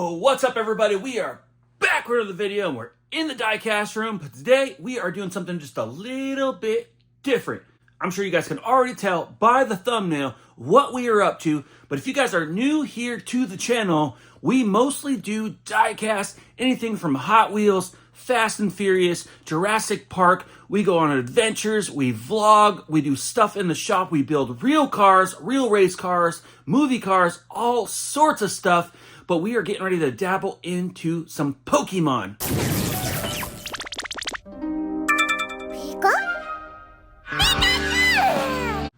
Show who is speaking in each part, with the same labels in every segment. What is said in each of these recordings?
Speaker 1: Yo, what's up everybody? We are back with another video and we're in the Diecast room, but today we are doing something just a little bit different. I'm sure you guys can already tell by the thumbnail what we are up to, but if you guys are new here to the channel, we mostly do diecast, anything from Hot Wheels, Fast and Furious, Jurassic Park. We go on adventures, we vlog, we do stuff in the shop, we build real cars, real race cars, movie cars, all sorts of stuff, but we are getting ready to dabble into some Pokemon.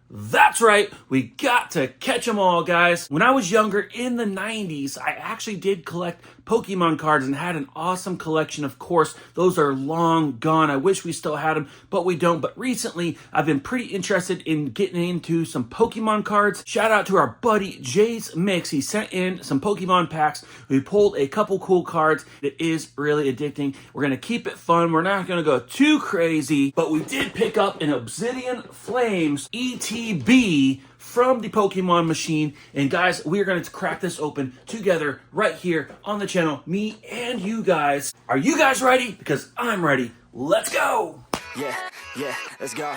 Speaker 1: That's right, we got to catch them all, guys. When I was younger in the 90s, I actually did collect Pokemon cards and had an awesome collection. Of course, those are long gone. I wish we still had them, but we don't. But recently, I've been pretty interested in getting into some Pokemon cards. Shout out to our buddy Jay's Mix. He sent in some Pokemon packs. We pulled a couple cool cards. It is really addicting. We're going to keep it fun. We're not going to go too crazy, but we did pick up an Obsidian Flames ETB from the Pokemon machine. And guys, we are going to crack this open together right here on the channel, me and you guys. Are you guys ready? Because I'm ready. Let's go.
Speaker 2: Yeah, let's go.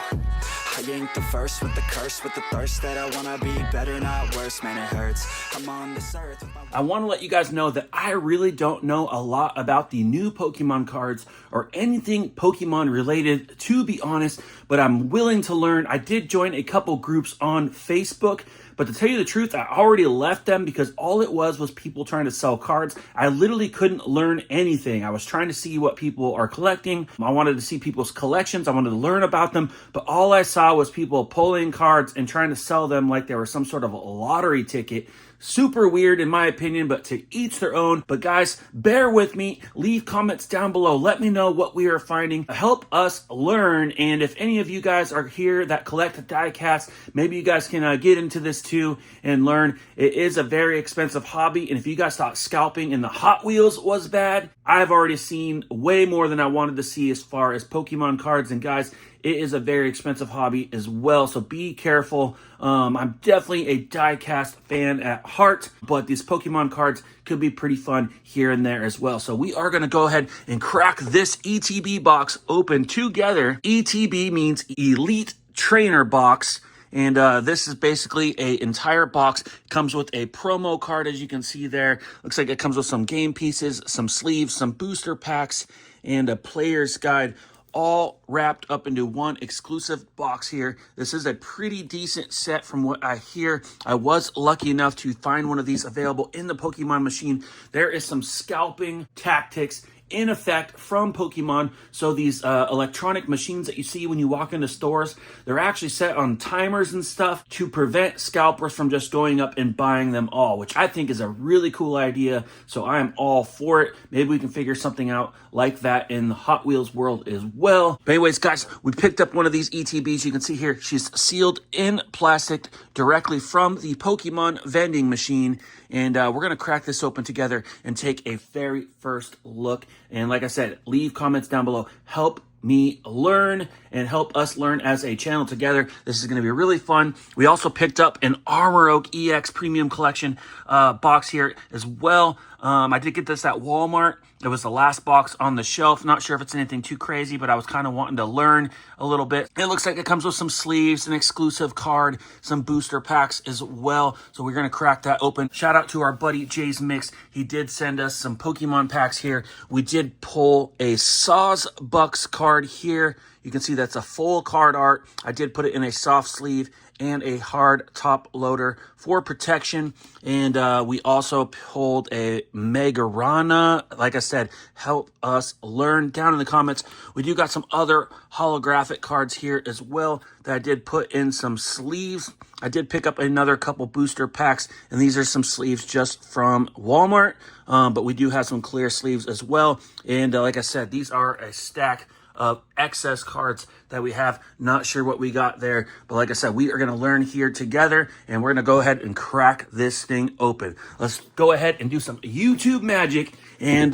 Speaker 2: I ain't the first with the curse, with the thirst that I wanna be better, not worse, man, it hurts. I'm on this earth with my...
Speaker 1: I want to let you guys know that I really don't know a lot about the new Pokemon cards or anything Pokemon related, to be honest, but I'm willing to learn. I did join a couple groups on Facebook, but to tell you the truth, I already left them because all it was people trying to sell cards. I literally couldn't learn anything. I was trying to see what people are collecting. I wanted to see people's collections. I wanted to learn about them, but all I saw was people pulling cards and trying to sell them like they were some sort of a lottery ticket. Super weird in my opinion, but to each their own. But guys, bear with me. Leave comments down below. Let me know what we are finding. Help us learn. And if any of you guys are here that collect diecast, maybe you guys can get into this too and learn. It is a very expensive hobby. And if you guys thought scalping in the Hot Wheels was bad, I've already seen way more than I wanted to see as far as Pokemon cards. And guys, it is a very expensive hobby as well, so be careful. I'm definitely a diecast fan at heart, but these Pokemon cards could be pretty fun here and there as well. So we are going to go ahead and crack this ETB box open together. ETB means Elite Trainer Box. And this is basically an entire box. It comes with a promo card, as you can see there. Looks like it comes with some game pieces, some sleeves, some booster packs, and a player's guide, all wrapped up into one exclusive box here. This is a pretty decent set from what I hear. I was lucky enough to find one of these available in the Pokemon machine. There is some scalping tactics in effect from Pokemon. So these electronic machines that you see when you walk into stores, they're actually set on timers and stuff to prevent scalpers from just going up and buying them all, which I think is a really cool idea. So I am all for it. Maybe we can figure something out like that in the Hot Wheels world as well. But anyways, guys, we picked up one of these ETBs. You can see here, she's sealed in plastic directly from the Pokemon vending machine. And we're going to crack this open together and take a very first look. And like I said, leave comments down below. Help me learn and help us learn as a channel together. This is going to be really fun. We also picked up an Armor Oak EX Premium Collection box here as well. I did get this at Walmart. It was the last box on the shelf. Not sure if it's anything too crazy, but I was kind of wanting to learn a little bit. It looks like it comes with some sleeves, an exclusive card, some booster packs as well. So we're going to crack that open. Shout out to our buddy Jay's Mix. He did send us some Pokemon packs here. We did pull a Sawsbucks card here. You can see that's a full card art. I did put it in a soft sleeve and a hard top loader for protection. And we also pulled a Megarana. Like I said, help us learn down in the comments. We do got some other holographic cards here as well that I did put in some sleeves. I did pick up another couple booster packs, and these are some sleeves just from Walmart. But we do have some clear sleeves as well. And like I said, these are a stack of excess cards that we have. Not sure what we got there, but like I said, we are going to learn here together, and we're going to go ahead and crack this thing open. Let's go ahead and do some YouTube magic, and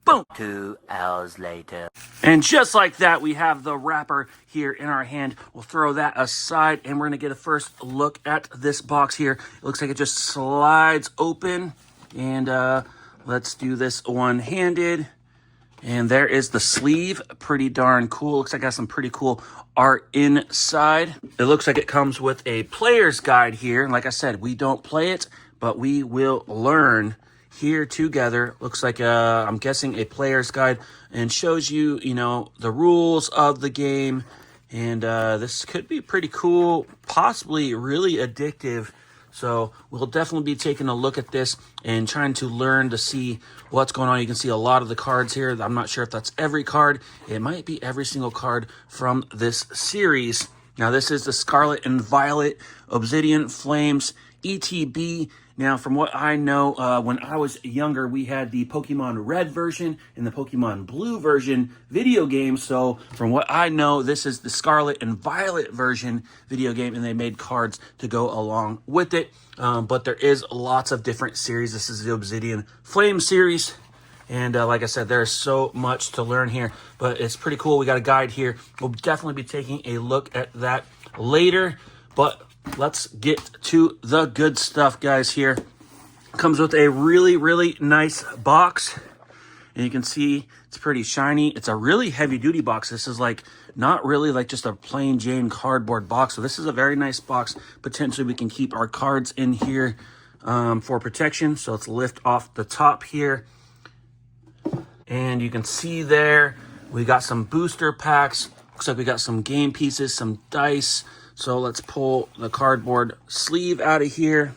Speaker 1: boom.
Speaker 2: 2 hours later.
Speaker 1: And just like that, we have the wrapper here in our hand. We'll throw that aside, and we're going to get a first look at this box here. It looks like it just slides open, and Let's do this one-handed. And there is the sleeve. Pretty darn cool. Looks like it has some pretty cool art inside. It looks like it comes with a player's guide here. And like I said, we don't play it, but we will learn here together. Looks like, I'm guessing, a player's guide, and shows you, you know, the rules of the game. And this could be pretty cool, possibly really addictive. So we'll definitely be taking a look at this and trying to learn to see what's going on. You can see a lot of the cards here. I'm not sure if that's every card. It might be every single card from this series. Now, this is the Scarlet and Violet Obsidian Flames ETB. Now, from what I know, when I was younger, we had the Pokemon Red version and the Pokemon Blue version video game. So from what I know, this is the Scarlet and Violet version video game, and they made cards to go along with it. But there is lots of different series. This is the Obsidian Flame series. And like I said, there's so much to learn here, but it's pretty cool. We got a guide here. We'll definitely be taking a look at that later, but let's get to the good stuff, guys. Here comes with a really, really nice box, and you can see it's pretty shiny. It's a really heavy duty box. This is like not really like just a plain Jane cardboard box. So this is a very nice box. Potentially we can keep our cards in here for protection. So let's lift off the top here, and you can see there we got some booster packs. Looks like we got some game pieces, some dice. So let's pull the cardboard sleeve out of here.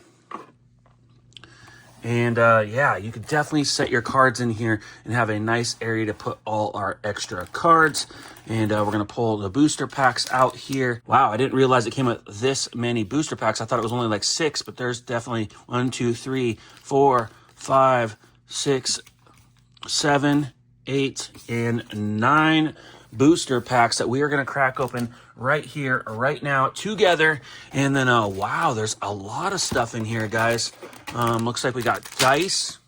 Speaker 1: And yeah, you could definitely set your cards in here and have a nice area to put all our extra cards. And we're going to pull the booster packs out here. Wow, I didn't realize it came with this many booster packs. I thought it was only like 6, but there's definitely 1, 2, 3, 4, 5, 6, 7, 8, and 9 booster packs that we are going to crack open right here, right now, together. And then, wow, there's a lot of stuff in here, guys. Looks like we got dice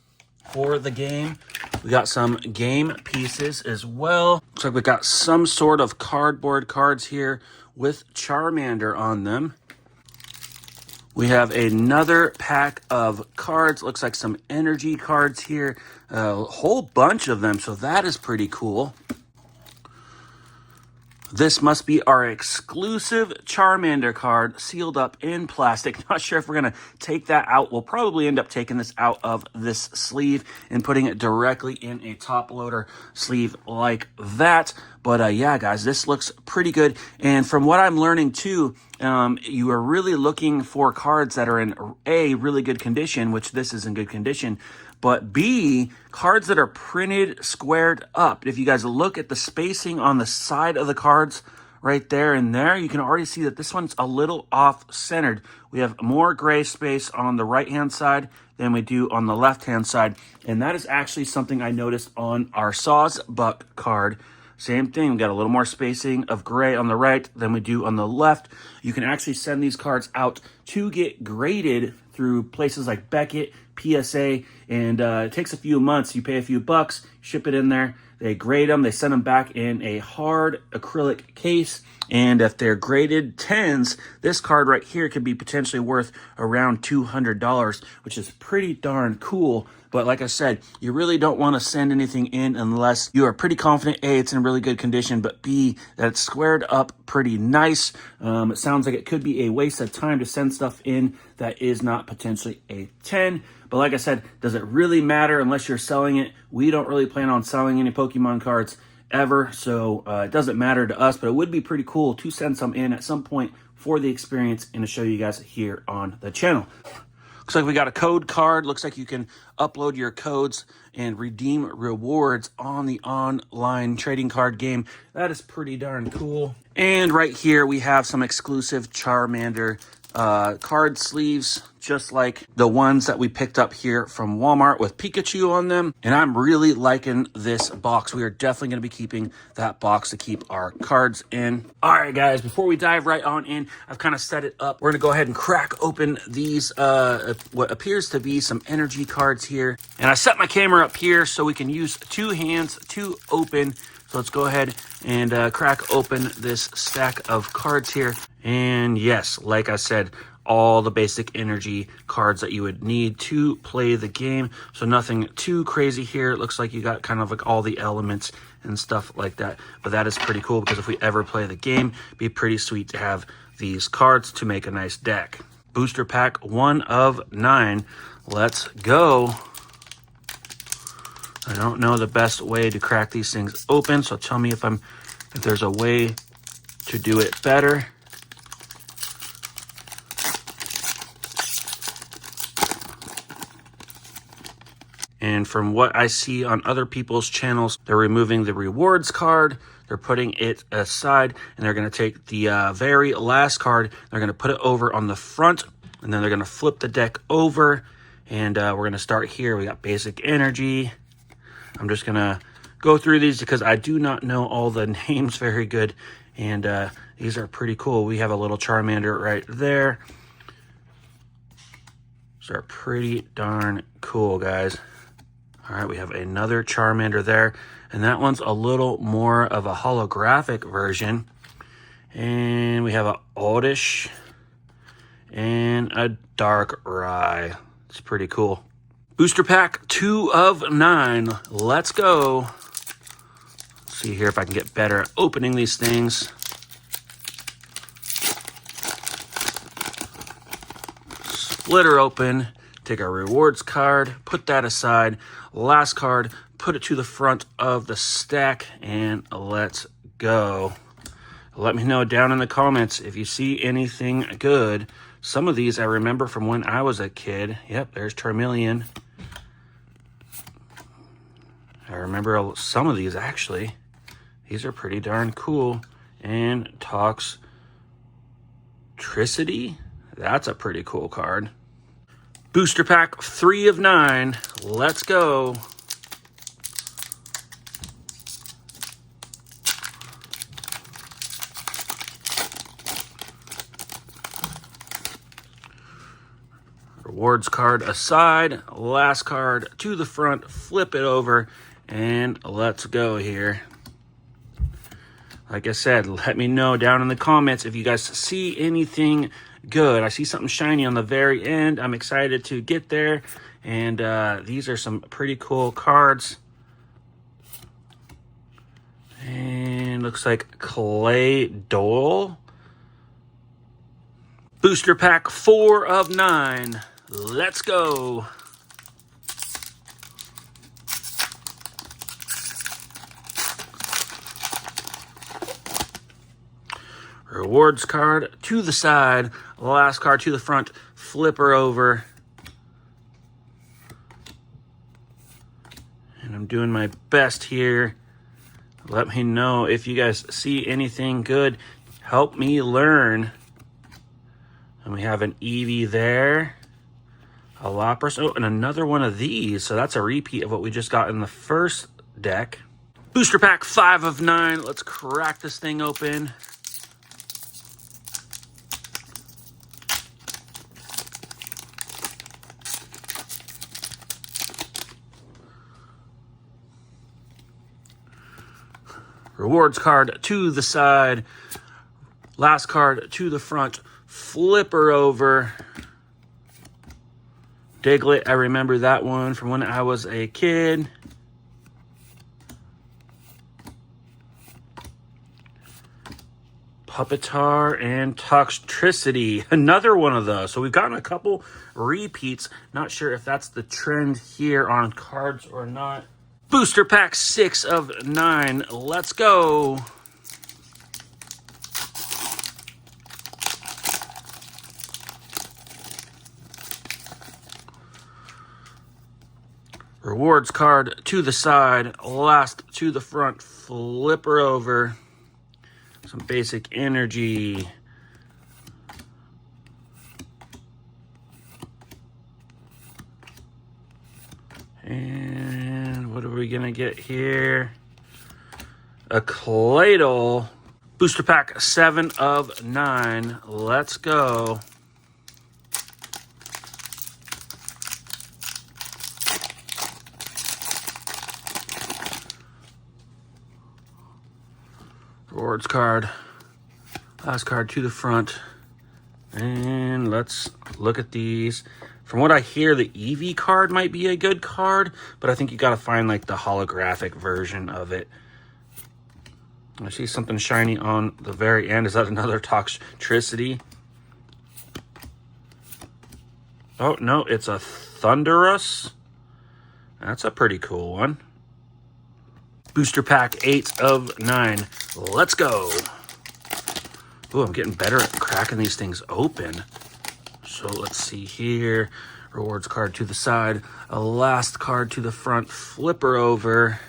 Speaker 1: for the game. We got some game pieces as well. Looks like we got some sort of cardboard cards here with Charmander on them. We have another pack of cards. Looks like some energy cards here. A whole bunch of them, so that is pretty cool. This must be our exclusive Charmander card, sealed up in plastic. Not sure if we're going to take that out. We'll probably end up taking this out of this sleeve and putting it directly in a top loader sleeve like that. But yeah, guys, this looks pretty good. And from what I'm learning too, you are really looking for cards that are in A, really good condition, which this is in good condition, but B, cards that are printed squared up. If you guys look at the spacing on the side of the cards right there and there, you can already see that this one's a little off-centered. We have more gray space on the right-hand side than we do on the left-hand side. And that is actually something I noticed on our Sawsbuck card. Same thing, we got a little more spacing of gray on the right than we do on the left. You can actually send these cards out to get graded through places like Beckett, PSA, and it takes a few months. You pay a few bucks, ship it in there, they grade them, they send them back in a hard acrylic case, and if they're graded 10s, this card right here could be potentially worth around $200, which is pretty darn cool. But like I said, you really don't want to send anything in unless you are pretty confident, A, it's in really good condition, but B, that it's squared up pretty nice. It sounds like it could be a waste of time to send stuff in that is not potentially a 10. But like I said, does it really matter unless you're selling it? We don't really plan on selling any Pokemon cards ever, so it doesn't matter to us, but it would be pretty cool to send some in at some point for the experience and to show you guys here on the channel. Looks like we got a code card. Looks like you can upload your codes and redeem rewards on the online trading card game. That is pretty darn cool. And right here we have some exclusive Charmander card sleeves, just like the ones that we picked up here from Walmart with Pikachu on them. And I'm really liking this box. We are definitely going to be keeping that box to keep our cards in. All right, guys, before we dive right on in, I've kind of set it up. We're going to go ahead and crack open these, what appears to be some energy cards here. And I set my camera up here so we can use 2 hands to open. So let's go ahead and crack open this stack of cards here. And yes, like I said, all the basic energy cards that you would need to play the game. So nothing too crazy here. It looks like you got kind of like all the elements and stuff like that. But that is pretty cool because if we ever play the game, it'd be pretty sweet to have these cards to make a nice deck. Booster pack 1 of 9. Let's go. I don't know the best way to crack these things open, so tell me if there's a way to do it better. And from what I see on other people's channels, they're removing the rewards card, they're putting it aside, and they're going to take the very last card, they're going to put it over on the front, and then they're going to flip the deck over, and we're going to start here. We got basic energy. I'm just going to go through these because I do not know all the names very good, and these are pretty cool. We have a little Charmander right there. These are pretty darn cool, guys. All right, we have another Charmander there, and that one's a little more of a holographic version. And we have a Oddish and a Darkrai. It's pretty cool. Booster pack 2 of 9. Let's go. Let's see here if I can get better at opening these things. Split her open. Take our rewards card. Put that aside. Last card. Put it to the front of the stack. And let's go. Let me know down in the comments if you see anything good. Some of these I remember from when I was a kid. Yep, there's Charmeleon. I remember some of these, actually. These are pretty darn cool. And Toxtricity? That's a pretty cool card. Booster pack 3 of 9. Let's go. Rewards card aside. Last card to the front. Flip it over. And let's go here. Like I said, let me know down in the comments if you guys see anything good. I see something shiny on the very end. I'm excited to get there. And these are some pretty cool cards. And looks like Clay Dole. Booster pack 4 of 9. Let's go. Rewards card to the side. Last card to the front. Flip her over. And I'm doing my best here. Let me know if you guys see anything good. Help me learn. And we have an Eevee there. A Lapras. Oh, and another one of these. So that's a repeat of what we just got in the first deck. Booster pack 5 of 9. Let's crack this thing open. Rewards card to the side. Last card to the front. Flip her over. Diglett, I remember that one from when I was a kid. Pupitar and Toxtricity. Another one of those. So we've gotten a couple repeats. Not sure if that's the trend here on cards or not. Booster pack 6 of 9. Let's go. Rewards card to the side. Last to the front. Flip her over. Some basic energy. And what are we going to get here? A Claydol. Booster pack 7 of 9. Let's go. Rewards card. Last card to the front. And let's look at these. From what I hear, the EV card might be a good card, but I think you got to find like the holographic version of it. I see something shiny on the very end. Is that another Toxtricity? Oh, no, it's a Thunderous. That's a pretty cool one. Booster pack 8 of 9. Let's go. Ooh, I'm getting better at cracking these things open. So let's see here. Rewards card to the side. A last card to the front. Flipper over.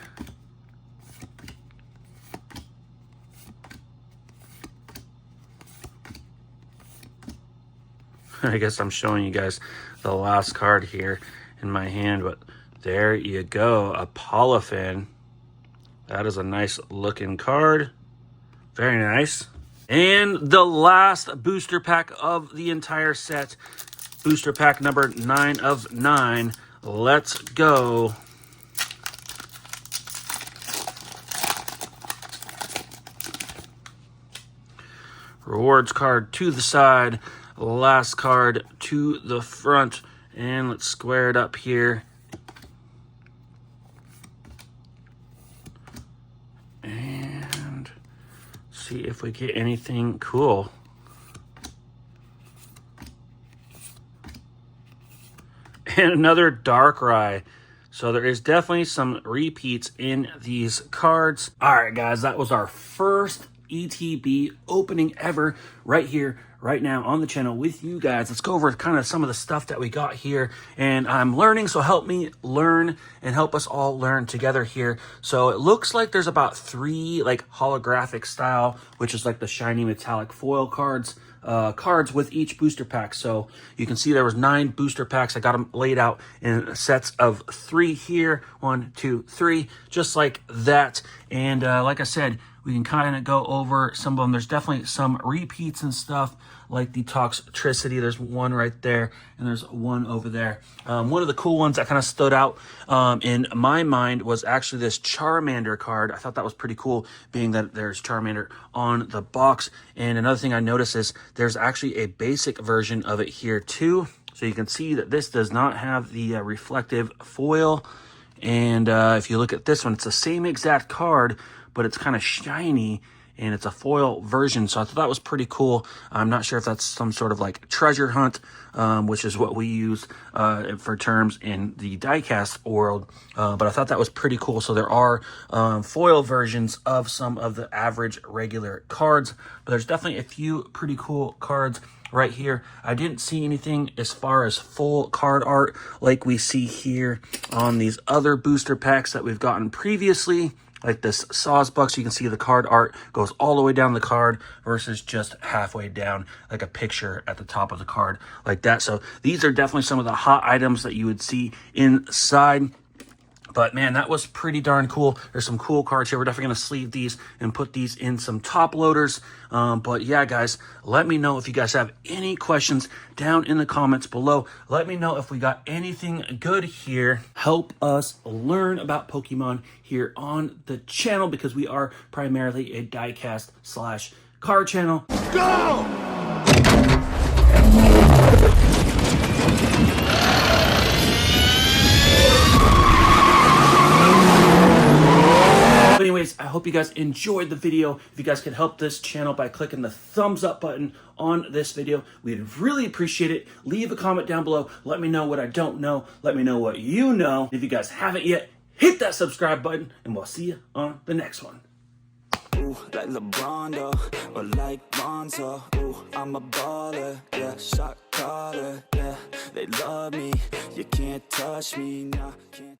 Speaker 1: I guess I'm showing you guys the last card here in my hand, but there you go. A Polyphene. That is a nice looking card. Very nice. And the last booster pack of the entire set. Booster pack number 9 of 9. Let's go. Rewards card to the side. Last card to the front. And let's square it up here. And see if we get anything cool. And another Darkrai. So there is definitely some repeats in these cards. All right, guys, that was our first ETB opening ever right here, right now on the channel with you guys. Let's go over kind of some of the stuff that we got here. And I'm learning, so help me learn and help us all learn together here. So it looks like there's about 3 like holographic style, which is like the shiny metallic foil cards with each booster pack. So you can see there was 9 booster packs. I got them laid out in sets of 3 here. 1, 2, 3, just like that. And like I said, we can kind of go over some of them. There's definitely some repeats and stuff, like the Toxtricity. There's one right there, and there's one over there. One of the cool ones that kind of stood out in my mind was actually this Charmander card. I thought that was pretty cool, being that there's Charmander on the box. And another thing I noticed is there's actually a basic version of it here too. So you can see that this does not have the reflective foil. And if you look at this one, it's the same exact card, but it's kind of shiny, and it's a foil version. So I thought that was pretty cool. I'm not sure if that's some sort of like treasure hunt, which is what we use for terms in the diecast world. But I thought that was pretty cool. So there are foil versions of some of the average regular cards, but there's definitely a few pretty cool cards right here. I didn't see anything as far as full card art like we see here on these other booster packs that we've gotten previously. Like this Sawsbucks, you can see the card art goes all the way down the card versus just halfway down, like a picture at the top of the card like that. So these are definitely some of the hot items that you would see inside. But man, that was pretty darn cool. There's some cool cards here. We're definitely going to sleeve these and put these in some top loaders. But yeah, guys, let me know if you guys have any questions down in the comments below. Let me know if we got anything good here. Help us learn about Pokemon here on the channel, because we are primarily a diecast / card channel. Go! Anyways, I hope you guys enjoyed the video. If you guys could help this channel by clicking the thumbs up button on this video, we'd really appreciate it. Leave a comment down below. Let me know what I don't know. Let me know what you know. If you guys haven't yet, hit that subscribe button, and we'll see you on the next one.
Speaker 2: Ooh, like LeBron, though, or like Lonzo. Ooh, I'm a baller, yeah, shot caller, yeah. They love me, you can't touch me, nah, can't.